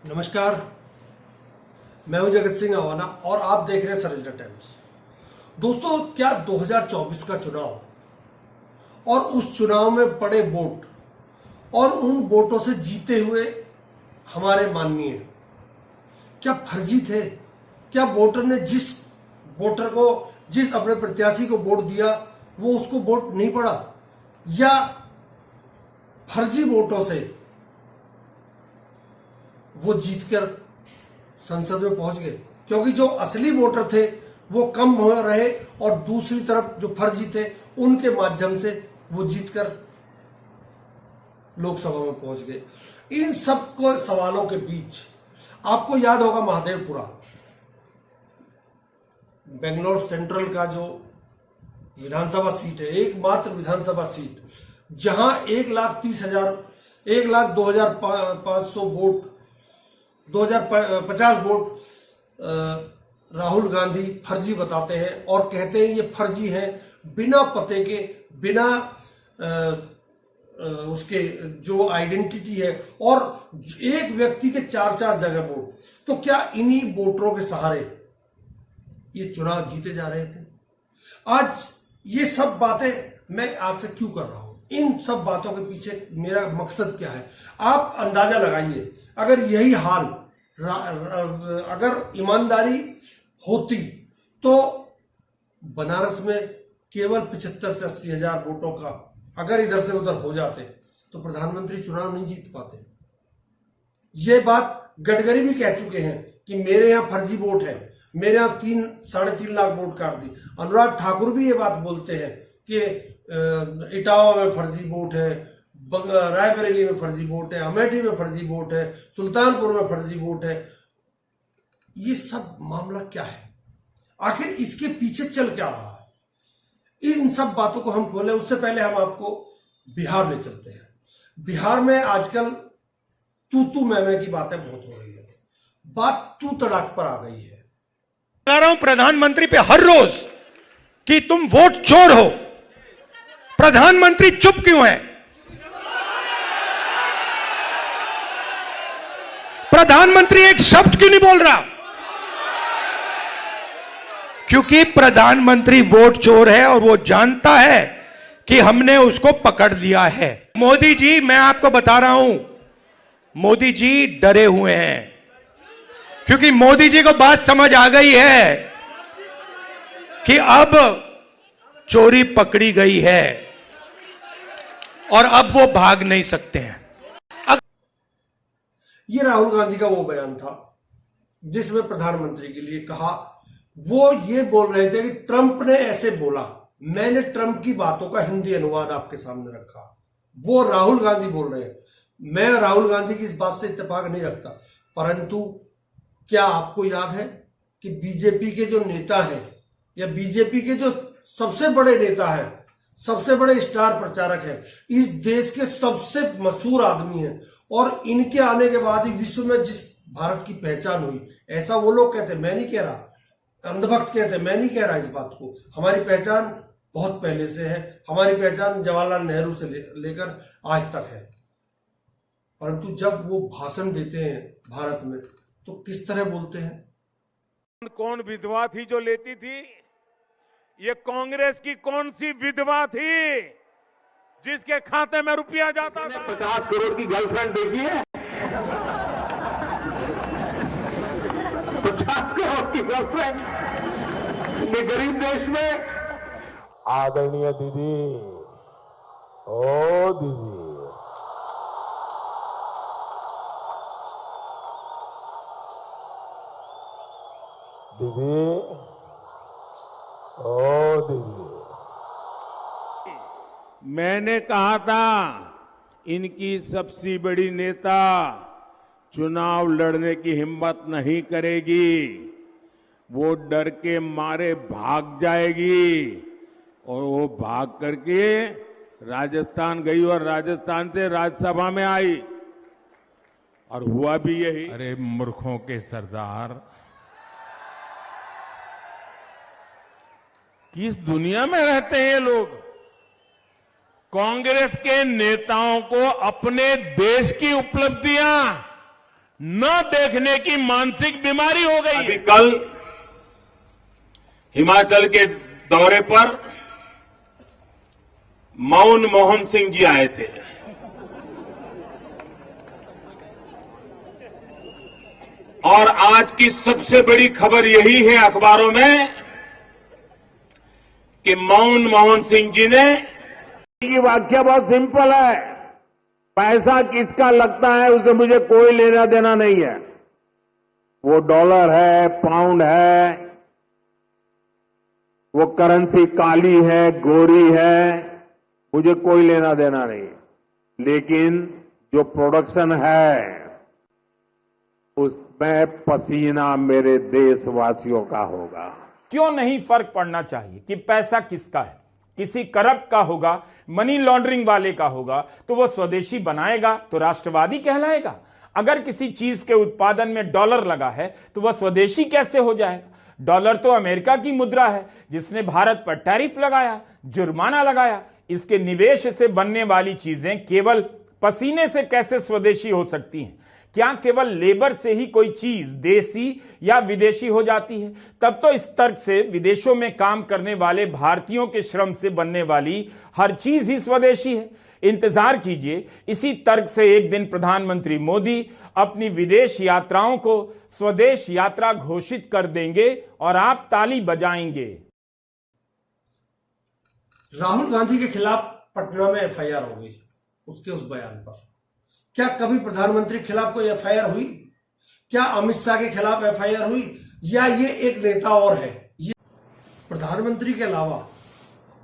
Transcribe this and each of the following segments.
नमस्कार, मैं हूं जगत सिंह अवाना और आप देख रहे हैं सरेंडर टाइम्स। दोस्तों, क्या 2024 का चुनाव और उस चुनाव में पड़े वोट और उन वोटों से जीते हुए हमारे माननीय क्या फर्जी थे? क्या वोटर ने जिस अपने प्रत्याशी को वोट दिया वो उसको वोट नहीं पड़ा, या फर्जी वोटों से वो जीतकर संसद में पहुंच गए? क्योंकि जो असली वोटर थे वो कम हो रहे और दूसरी तरफ जो फर्जी थे उनके माध्यम से वो जीतकर लोकसभा में पहुंच गए। इन सब को सवालों के बीच आपको याद होगा महादेवपुरा, बेंगलोर सेंट्रल का जो विधानसभा सीट है, एकमात्र विधानसभा सीट, जहां 1,02,500 वोट 2050 वोट राहुल गांधी फर्जी बताते हैं और कहते हैं ये फर्जी हैं, बिना पते के, बिना उसके जो आइडेंटिटी है, और एक व्यक्ति के 4-4 जगह वोट। तो क्या इन्हीं वोटरों के सहारे ये चुनाव जीते जा रहे थे? आज ये सब बातें मैं आपसे क्यों कर रहा हूं? इन सब बातों के पीछे मेरा मकसद क्या है, आप अंदाजा लगाइए। अगर यही हाल, अगर ईमानदारी होती तो बनारस में केवल 75 से 80 हजार वोटों का अगर इधर से उधर हो जाते तो प्रधानमंत्री चुनाव नहीं जीत पाते। ये बात गडकरी भी कह चुके हैं कि मेरे यहां फर्जी वोट है, मेरे यहां 3-3.5 लाख वोट काट दी। अनुराग ठाकुर भी ये बात बोलते हैं कि इटावा में फर्जी वोट है, रायबरेली में फर्जी वोट है, अमेठी में फर्जी वोट है, सुल्तानपुर में फर्जी वोट है। ये सब मामला क्या है? आखिर इसके पीछे चल क्या रहा है? इन सब बातों को हम खोलें उससे पहले हम आपको बिहार ले चलते हैं। बिहार में आजकल तू मैं की बातें बहुत हो रही है, बात तू तड़ाक पर आ गई है। कह रहा हूं प्रधानमंत्री पे हर रोज कि तुम वोट चोर हो। प्रधानमंत्री चुप क्यों है? प्रधानमंत्री एक शब्द क्यों नहीं बोल रहा? क्योंकि प्रधानमंत्री वोट चोर है और वो जानता है कि हमने उसको पकड़ लिया है। मोदी जी, मैं आपको बता रहा हूं, मोदी जी डरे हुए हैं क्योंकि मोदी जी को बात समझ आ गई है कि अब चोरी पकड़ी गई है और अब वो भाग नहीं सकते हैं। ये राहुल गांधी का वो बयान था जिसमें प्रधानमंत्री के लिए कहा, वो ये बोल रहे थे कि ट्रंप ने ऐसे बोला। मैंने ट्रंप की बातों का हिंदी अनुवाद आपके सामने रखा, वो राहुल गांधी बोल रहे हैं। मैं राहुल गांधी की इस बात से इत्तेफाक नहीं रखता, परंतु क्या आपको याद है कि बीजेपी के जो नेता हैं या बीजेपी के जो सबसे बड़े नेता हैं, सबसे बड़े स्टार प्रचारक हैं, इस देश के सबसे मशहूर आदमी हैं, और इनके आने के बाद ही विश्व में जिस भारत की पहचान हुई, ऐसा वो लोग कहते हैं, मैं नहीं कह रहा, अंधभक्त कहते हैं, मैं नहीं कह रहा इस बात को। हमारी पहचान बहुत पहले से है, हमारी पहचान जवाहरलाल नेहरू से लेकर आज तक है। परंतु जब वो भाषण देते हैं भारत में तो किस तरह बोलते हैं? कौन विधवा थी जो लेती थी? ये कांग्रेस की कौन सी विधवा थी जिसके खाते में रुपया जाता था? 50 करोड़ की गर्लफ्रेंड देखी है? 50 करोड़ की गर्लफ्रेंड ये गरीब देश में। आदरणीय दीदी, ओ दीदी, दीदी, ओ दीदी, मैंने कहा था इनकी सबसे बड़ी नेता चुनाव लड़ने की हिम्मत नहीं करेगी, वो डर के मारे भाग जाएगी, और वो भाग करके राजस्थान गई और राजस्थान से राज्यसभा में आई, और हुआ भी यही। अरे मूर्खों के सरदार, किस दुनिया में रहते हैं ये लोग? कांग्रेस के नेताओं को अपने देश की उपलब्धियां न देखने की मानसिक बीमारी हो गई अभी है। कल हिमाचल के दौरे पर मौन मोहन सिंह जी आए थे। और आज की सबसे बड़ी खबर यही है अखबारों में कि मौन मोहन सिंह जी ने, की व्याख्या बहुत सिंपल है, पैसा किसका लगता है उससे मुझे कोई लेना देना नहीं है। वो डॉलर है, पाउंड है, वो करेंसी काली है, गोरी है, मुझे कोई लेना देना नहीं है। लेकिन जो प्रोडक्शन है उसमें पसीना मेरे देशवासियों का होगा। क्यों नहीं फर्क पड़ना चाहिए कि पैसा किसका है? किसी करप्ट का होगा, मनी लॉन्ड्रिंग वाले का होगा तो वो स्वदेशी बनाएगा तो राष्ट्रवादी कहलाएगा। अगर किसी चीज के उत्पादन में डॉलर लगा है तो वह स्वदेशी कैसे हो जाएगा? डॉलर तो अमेरिका की मुद्रा है जिसने भारत पर टैरिफ लगाया, जुर्माना लगाया। इसके निवेश से बनने वाली चीजें केवल पसीने से कैसे स्वदेशी हो सकती हैं? क्या केवल लेबर से ही कोई चीज देसी या विदेशी हो जाती है? तब तो इस तर्क से विदेशों में काम करने वाले भारतीयों के श्रम से बनने वाली हर चीज ही स्वदेशी है। इंतजार कीजिए, इसी तर्क से एक दिन प्रधानमंत्री मोदी अपनी विदेश यात्राओं को स्वदेश यात्रा घोषित कर देंगे और आप ताली बजाएंगे। राहुल गांधी के खिलाफ पटना में एफआईआर हो गई उसके उस बयान पर। क्या कभी प्रधानमंत्री के खिलाफ कोई एफआईआर हुई? क्या अमित शाह के खिलाफ एफआईआर हुई? या ये एक नेता और है? ये प्रधानमंत्री के अलावा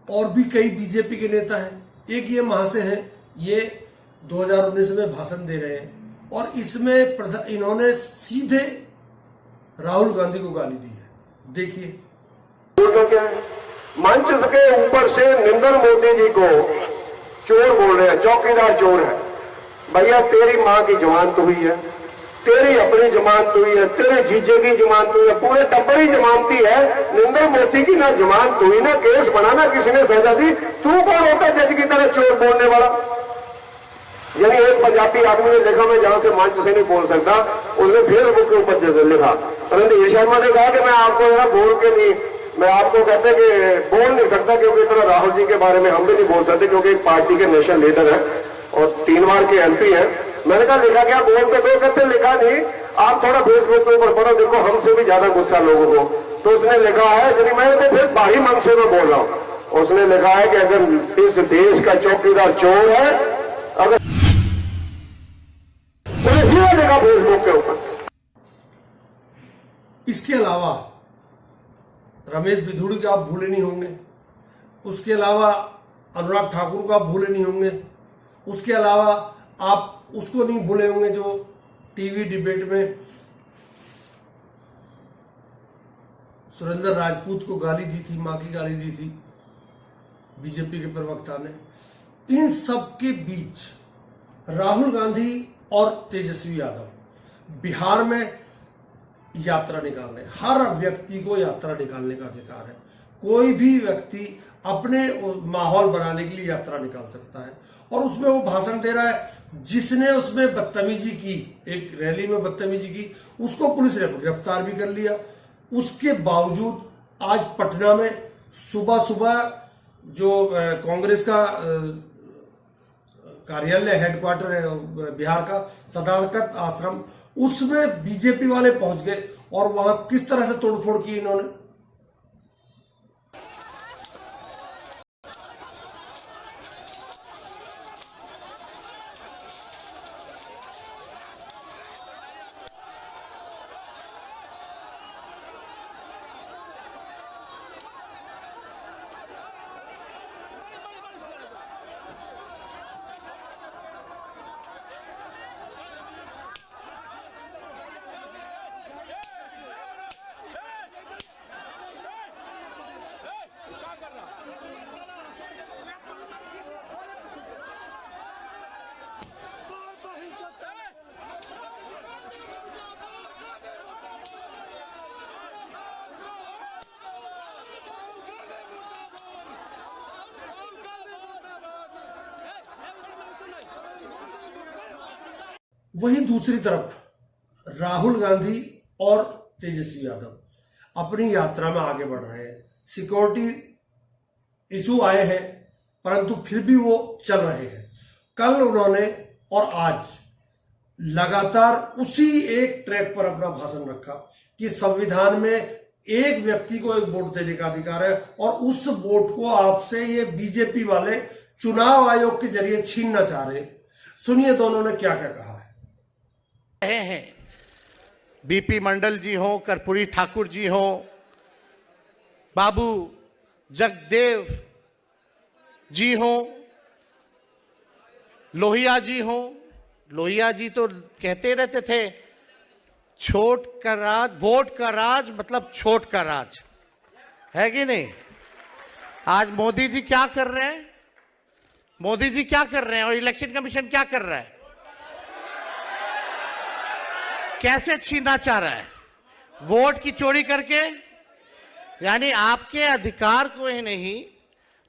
और भी कई बीजेपी के नेता हैं। एक ये महाशय हैं, ये 2019 में भाषण दे रहे हैं और इसमें इन्होंने सीधे राहुल गांधी को गाली दी है। देखिए क्या है, मंच के ऊपर से नरेंद्र मोदी जी को चोर बोल रहे हैं, चौकीदार चोर है। भैया तेरी मां की जमानत हुई है, तेरी अपनी जमानत हुई है, तेरे जीजे की जमानत हुई है, पूरे टब्बर ही जमानती है। नरेंद्र मोदी की ना जमानत हुई, ना केस बना, ना किसी ने सजा दी। तू कौन होता जज की तरह चोर बोलने वाला? यानी एक पंजाबी आदमी ने लिखा, मैं जहां से मंच से नहीं बोल सकता, उसने फेसबुक के ऊपर लिखा। परंतु ये शर्मा ने कहा कि मैं आपको जरा बोल के नहीं, मैं आपको कहते कि बोल नहीं सकता क्योंकि इतना राहुल जी के बारे में हम भी नहीं बोल सकते क्योंकि एक पार्टी के नेशनल लीडर है और 3 बार के एमपी है। मैंने कहा लिखा क्या? बोल के दो। कहते लिखा नहीं, आप थोड़ा फेसबुक के ऊपर पढ़ो, देखो हमसे भी ज्यादा गुस्सा लोगों को। तो उसने लिखा है, यदि मैं तो फिर बाहरी मन से मैं बोल रहा हूं, उसने लिखा है कि अगर इस देश का चौकीदार चोर है, अगर उन्हें सीधा लिखा फेसबुक के ऊपर। इसके अलावा रमेश बिधूड़ी को आप भूले नहीं होंगे, उसके अलावा अनुराग ठाकुर को आप भूले नहीं होंगे, उसके अलावा आप उसको नहीं भूले होंगे जो टीवी डिबेट में सुरेंद्र राजपूत को गाली दी थी, मां की गाली दी थी बीजेपी के प्रवक्ता ने। इन सब के बीच राहुल गांधी और तेजस्वी यादव बिहार में यात्रा निकालने, हर व्यक्ति को यात्रा निकालने का अधिकार है। कोई भी व्यक्ति अपने माहौल बनाने के लिए यात्रा निकाल सकता है और उसमें वो भाषण दे रहा है। जिसने उसमें बदतमीजी की, एक रैली में बदतमीजी की, उसको पुलिस ने गिरफ्तार भी कर लिया। उसके बावजूद आज पटना में सुबह सुबह जो कांग्रेस का कार्यालय हेडक्वार्टर है बिहार का, सदाकत आश्रम, उसमें बीजेपी वाले पहुंच गए और वहां किस तरह से तोड़फोड़ की इन्होंने। वहीं दूसरी तरफ राहुल गांधी और तेजस्वी यादव अपनी यात्रा में आगे बढ़ रहे हैं। सिक्योरिटी इशू आए हैं परंतु फिर भी वो चल रहे हैं। कल उन्होंने और आज लगातार उसी एक ट्रैक पर अपना भाषण रखा कि संविधान में एक व्यक्ति को एक वोट देने का अधिकार है और उस वोट को आपसे ये बीजेपी वाले चुनाव आयोग के जरिए छीनना चाह रहे हैं। सुनिए दोनों ने क्या क्या कहा है। बीपी मंडल जी हो, कर्पूरी ठाकुर जी हो, बाबू जगदेव जी हो, लोहिया जी हो। लोहिया जी तो कहते रहते थे छोट का राज, वोट का राज मतलब छोट का राज, है कि नहीं। आज मोदी जी क्या कर रहे हैं, मोदी जी क्या कर रहे हैं और इलेक्शन कमीशन क्या कर रहा है, कैसे छीनना चाह रहा है, वोट की चोरी करके। यानी आपके अधिकार को ही नहीं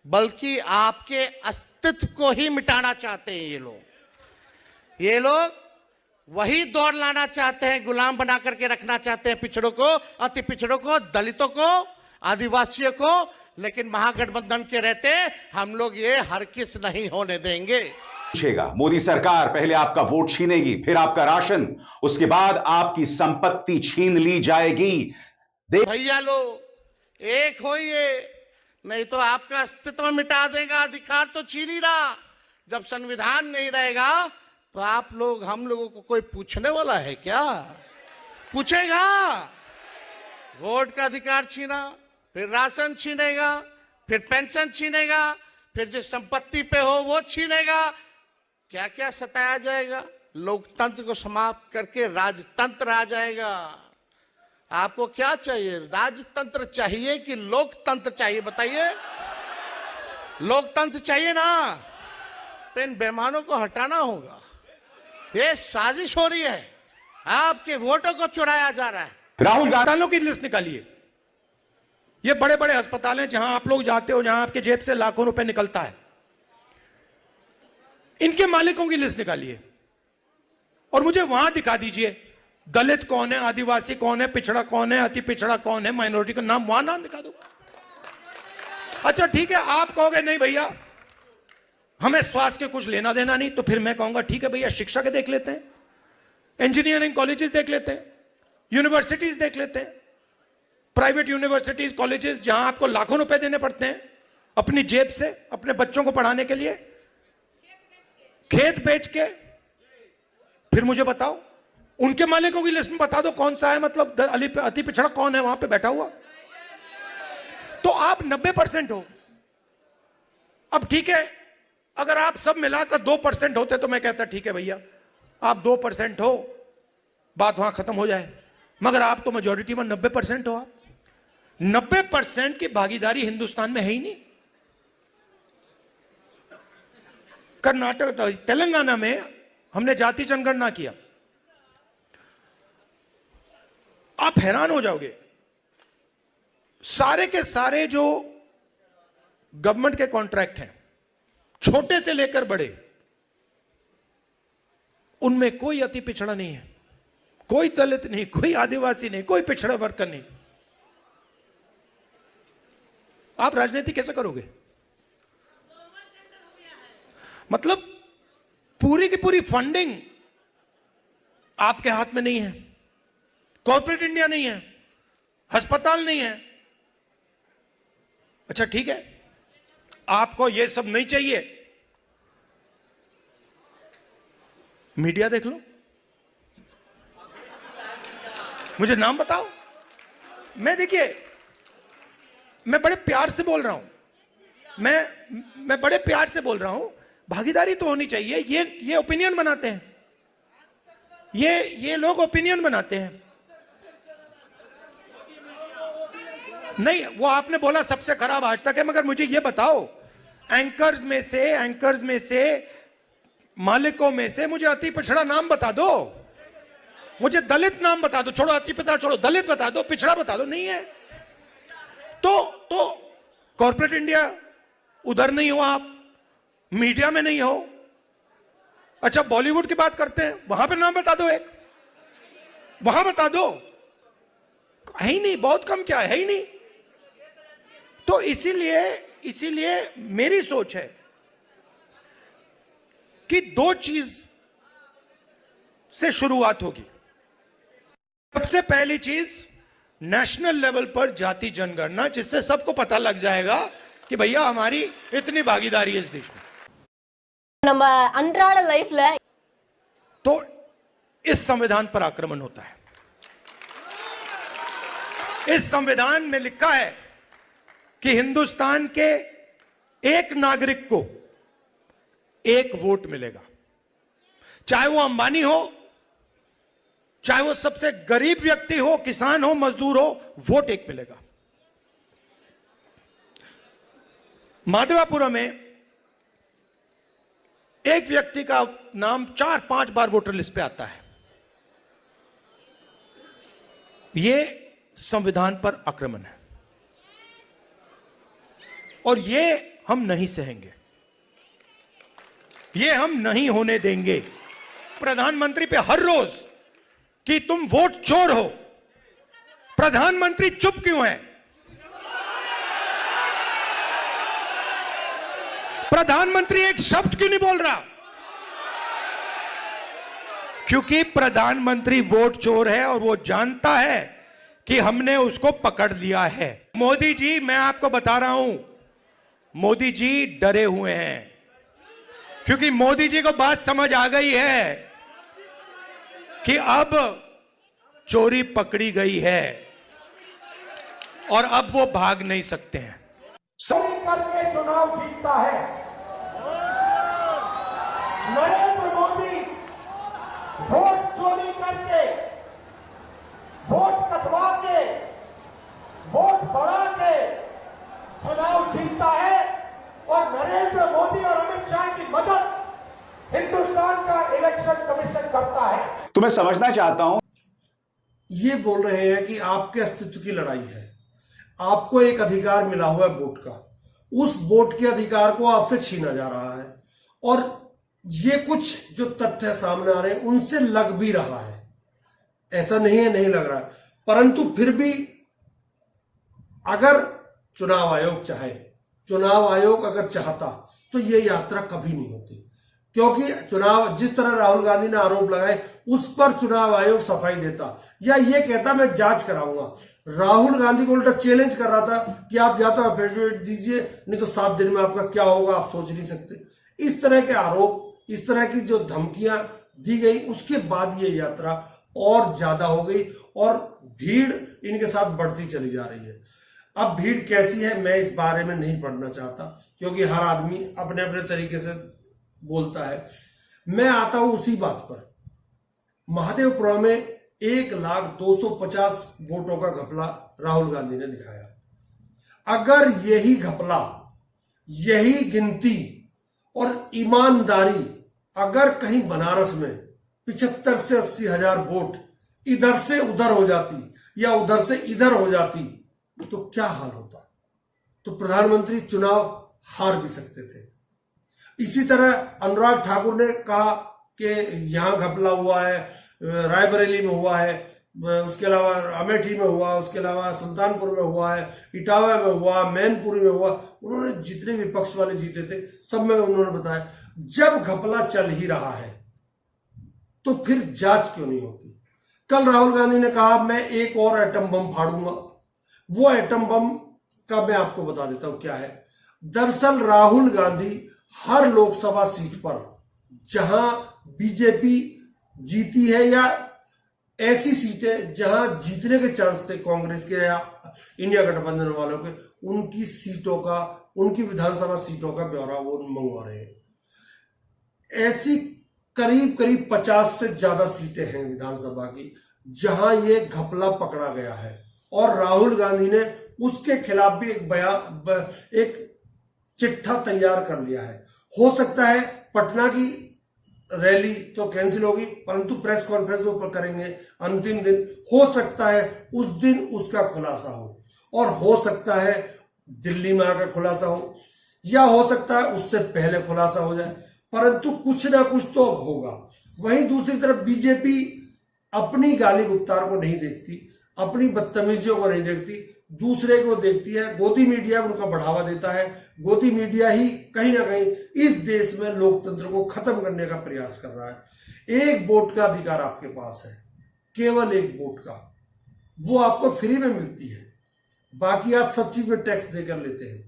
बल्कि आपके अस्तित्व को ही मिटाना चाहते हैं ये लोग। ये लोग वही दौड़ लाना चाहते हैं, गुलाम बना करके रखना चाहते हैं पिछड़ों को, अति पिछड़ों को, दलितों को, आदिवासियों को। लेकिन महागठबंधन के रहते हम लोग ये हरगिज़ नहीं होने देंगे। पूछेगा मोदी सरकार पहले आपका वोट छीनेगी, फिर आपका राशन, उसके बाद आपकी संपत्ति छीन ली जाएगी। भैया लो एक होइए, नहीं तो आपका अस्तित्व मिटा देगा। अधिकार तो छीन ही रहा। जब संविधान नहीं रहेगा तो आप लोग, हम लोगों को कोई पूछने वाला है क्या? पूछेगा। वोट का अधिकार छीना, फिर राशन छीनेगा, फिर पेंशन छीनेगा, फिर जो संपत्ति पे हो वो छीनेगा। क्या क्या सताया जाएगा। लोकतंत्र को समाप्त करके राजतंत्र आ जाएगा। आपको क्या चाहिए, राजतंत्र चाहिए कि लोकतंत्र चाहिए? बताइए। लोकतंत्र चाहिए ना, तो इन बेईमानों को हटाना होगा। ये साजिश हो रही है, आपके वोटों को चुराया जा रहा है। राहुल अस्पतालों की लिस्ट निकालिए। ये बड़े बड़े अस्पताल हैं जहां आप लोग जाते हो, जहां आपके जेब से लाखों रुपए निकलता है। इनके मालिकों की लिस्ट निकालिए और मुझे वहां दिखा दीजिए दलित कौन है, आदिवासी कौन है, पिछड़ा कौन है, अति पिछड़ा कौन है, माइनॉरिटी का नाम, वहां नाम दिखा दो। अच्छा ठीक है, आप कहोगे नहीं भैया हमें स्वास्थ्य के कुछ लेना देना नहीं, तो फिर मैं कहूंगा ठीक है भैया शिक्षा के देख लेते हैं, इंजीनियरिंग कॉलेजेस देख लेते हैं, यूनिवर्सिटीज देख लेते हैं, प्राइवेट यूनिवर्सिटीज कॉलेजेस जहां आपको लाखों रुपए देने पड़ते हैं अपनी जेब से अपने बच्चों को पढ़ाने के लिए, खेत बेच के। फिर मुझे बताओ उनके मालिकों की लिस्ट में बता दो कौन सा है, मतलब अति पिछड़ा कौन है वहां पे बैठा हुआ। तो आप 90% हो। अब ठीक है, अगर आप सब मिलाकर 2% होते तो मैं कहता ठीक है भैया आप 2% हो, बात वहां खत्म हो जाए। मगर आप तो मेजोरिटी में 90% हो। आप 90% की भागीदारी हिंदुस्तान में है ही नहीं। कर्नाटक, तेलंगाना में हमने जाति जनगणना किया, आप हैरान हो जाओगे। सारे के सारे जो गवर्नमेंट के कॉन्ट्रैक्ट हैं, छोटे से लेकर बड़े, उनमें कोई अति पिछड़ा नहीं है, कोई दलित नहीं, कोई आदिवासी नहीं, कोई पिछड़ा वर्ग का नहीं। आप राजनीति कैसे करोगे? मतलब पूरी की पूरी फंडिंग आपके हाथ में नहीं है, कॉर्पोरेट इंडिया नहीं है, अस्पताल नहीं है। अच्छा ठीक है, आपको यह सब नहीं चाहिए, मीडिया देख लो, मुझे नाम बताओ। मैं देखिए, मैं बड़े प्यार से बोल रहा हूं, मैं बड़े प्यार से बोल रहा हूं। भागीदारी तो होनी चाहिए। ये ओपिनियन बनाते हैं, ये लोग ओपिनियन बनाते हैं। नहीं, वो आपने बोला सबसे खराब आज तक है, मगर मुझे ये बताओ एंकर्स में से मालिकों में से मुझे अति पिछड़ा नाम बता दो, मुझे दलित नाम बता दो, छोड़ो अति पिछड़ा छोड़ो, दलित बता दो, पिछड़ा बता दो। नहीं है तो कॉर्पोरेट इंडिया उधर नहीं हो, आप मीडिया में नहीं हो। अच्छा बॉलीवुड की बात करते हैं, वहां पे नाम बता दो एक। वहां बता दो, है ही नहीं, बहुत कम, क्या है ही नहीं। तो इसीलिए मेरी सोच है कि दो चीज से शुरुआत होगी। सबसे पहली चीज नेशनल लेवल पर जाति जनगणना, जिससे सबको पता लग जाएगा कि भैया हमारी इतनी भागीदारी है इस देश में। நம்ம அன்றாட லைஃப்ல तो इस संविधान पर आक्रमण होता है। इस संविधान में लिखा है कि हिंदुस्तान के एक नागरिक को एक वोट मिलेगा, चाहे वो अंबानी हो, चाहे वो सबसे गरीब व्यक्ति हो, किसान हो, मजदूर हो, वोट एक मिलेगा। माधवापुरम में एक व्यक्ति का नाम 4-5 बार वोटर लिस्ट पे आता है। यह संविधान पर आक्रमण है और यह हम नहीं सहेंगे, यह हम नहीं होने देंगे। प्रधानमंत्री पे हर रोज कि तुम वोट चोर हो, प्रधानमंत्री चुप क्यों है? प्रधानमंत्री एक शब्द क्यों नहीं बोल रहा? क्योंकि प्रधानमंत्री वोट चोर है और वो जानता है कि हमने उसको पकड़ लिया है। मोदी जी, मैं आपको बता रहा हूं, मोदी जी डरे हुए हैं, क्योंकि मोदी जी को बात समझ आ गई है कि अब चोरी पकड़ी गई है और अब वो भाग नहीं सकते हैं। करके चुनाव जीतता है। नरेंद्र मोदी वोट चोरी करके, वोट कटवा के, वोट बढ़ा के चुनाव जीतता है और नरेंद्र मोदी और अमित शाह की मदद हिंदुस्तान का इलेक्शन कमीशन करता है। तो मैं समझना चाहता हूं, ये बोल रहे हैं कि आपके अस्तित्व की लड़ाई है, आपको एक अधिकार मिला हुआ है वोट का, उस वोट के अधिकार को आपसे छीना जा रहा है और ये कुछ जो तथ्य सामने आ रहे हैं उनसे लग भी रहा है। ऐसा नहीं है नहीं लग रहा है, परंतु फिर भी अगर चुनाव आयोग चाहे, चुनाव आयोग अगर चाहता तो ये यात्रा कभी नहीं होती, क्योंकि चुनाव जिस तरह राहुल गांधी ने आरोप लगाए उस पर चुनाव आयोग सफाई देता या ये कहता मैं जांच कराऊंगा। राहुल गांधी को उल्टा चैलेंज कर रहा था कि आप या तो एफिडेविट दीजिए, नहीं तो 7 दिन में आपका क्या होगा आप सोच नहीं सकते। इस तरह के आरोप, इस तरह की जो धमकियां दी गई, उसके बाद ये यात्रा और ज्यादा हो गई और भीड़ इनके साथ बढ़ती चली जा रही है। अब भीड़ कैसी है मैं इस बारे में नहीं पढ़ना चाहता, क्योंकि हर आदमी अपने अपने तरीके से बोलता है। मैं आता हूं उसी बात पर। महादेवपुरा में 1,250,000 वोटों का घपला राहुल गांधी ने दिखाया। अगर यही घपला, यही गिनती और ईमानदारी अगर कहीं बनारस में 75 से 80 हजार वोट इधर से उधर हो जाती या उधर से इधर हो जाती तो क्या हाल होता? तो प्रधानमंत्री चुनाव हार भी सकते थे। इसी तरह अनुराग ठाकुर ने कहा कि यहां घपला हुआ है, रायबरेली में हुआ है, उसके अलावा अमेठी में हुआ, उसके अलावा सुल्तानपुर में हुआ है, इटावा में हुआ, मैनपुरी में हुआ। उन्होंने जितने विपक्ष वाले जीते थे सब में उन्होंने बताया। जब घपला चल ही रहा है तो फिर जांच क्यों नहीं होती? कल राहुल गांधी ने कहा मैं एक और एटम बम फाड़ूंगा। वो एटम बम का मैं आपको बता देता हूं क्या है। दरअसल राहुल गांधी हर लोकसभा सीट पर जहां बीजेपी जीती है या ऐसी सीटें जहां जीतने के चांस थे कांग्रेस के या इंडिया गठबंधन वालों के, उनकी सीटों का, उनकी विधानसभा सीटों का ब्यौरा वो मंगवा रहे हैं। ऐसी करीब करीब 50 से ज्यादा सीटें हैं विधानसभा की जहां ये घपला पकड़ा गया है और राहुल गांधी ने उसके खिलाफ भी एक चिट्ठा तैयार कर लिया है। हो सकता है पटना की रैली तो कैंसिल होगी, परंतु प्रेस कॉन्फ्रेंस वो करेंगे अंतिम दिन। हो सकता है उस दिन उसका खुलासा हो और हो सकता है दिल्ली में आकर खुलासा हो या हो सकता है उससे पहले खुलासा हो जाए, परंतु कुछ ना कुछ तो होगा। वहीं दूसरी तरफ बीजेपी अपनी गाली गुप्तार को नहीं देखती, अपनी बदतमीजियों को नहीं देखती, दूसरे को देखती है। गोदी मीडिया उनका बढ़ावा देता है। गोदी मीडिया ही कहीं ना कहीं इस देश में लोकतंत्र को खत्म करने का प्रयास कर रहा है। एक वोट का अधिकार आपके पास है, केवल एक वोट का, वो आपको फ्री में मिलती है, बाकी आप सब चीज में टैक्स देकर लेते हैं।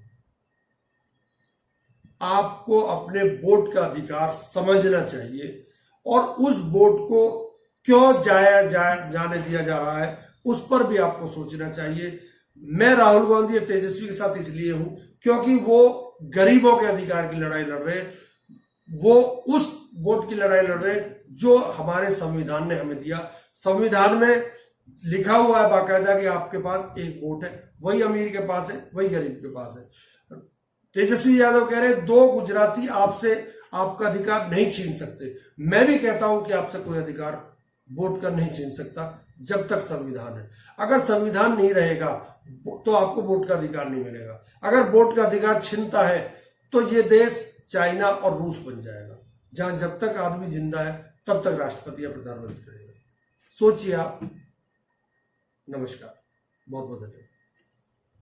आपको अपने वोट का अधिकार समझना चाहिए और उस वोट को क्यों जाने दिया जा रहा है उस पर भी आपको सोचना चाहिए। मैं राहुल गांधी और तेजस्वी के साथ इसलिए हूं क्योंकि वो गरीबों के अधिकार की लड़ाई लड़ रहे हैं, वो उस वोट की लड़ाई लड़ रहे हैं जो हमारे संविधान ने हमें दिया। संविधान में लिखा हुआ है बाकायदा कि आपके पास एक वोट है, वही अमीर के पास है, वही गरीब के पास है। तेजस्वी यादव कह रहे 2 गुजराती आपसे आपका अधिकार नहीं छीन सकते। मैं भी कहता हूं कि आपसे कोई अधिकार वोट का नहीं छीन सकता जब तक संविधान है। अगर संविधान नहीं रहेगा तो आपको वोट का अधिकार नहीं मिलेगा। अगर वोट का अधिकार छीनता है तो ये देश चाइना और रूस बन जाएगा, जहां जब तक आदमी जिंदा है तब तक राष्ट्रपति या प्रधानमंत्री रहेगा। सोचिए आप। नमस्कार, बहुत बहुत धन्यवाद।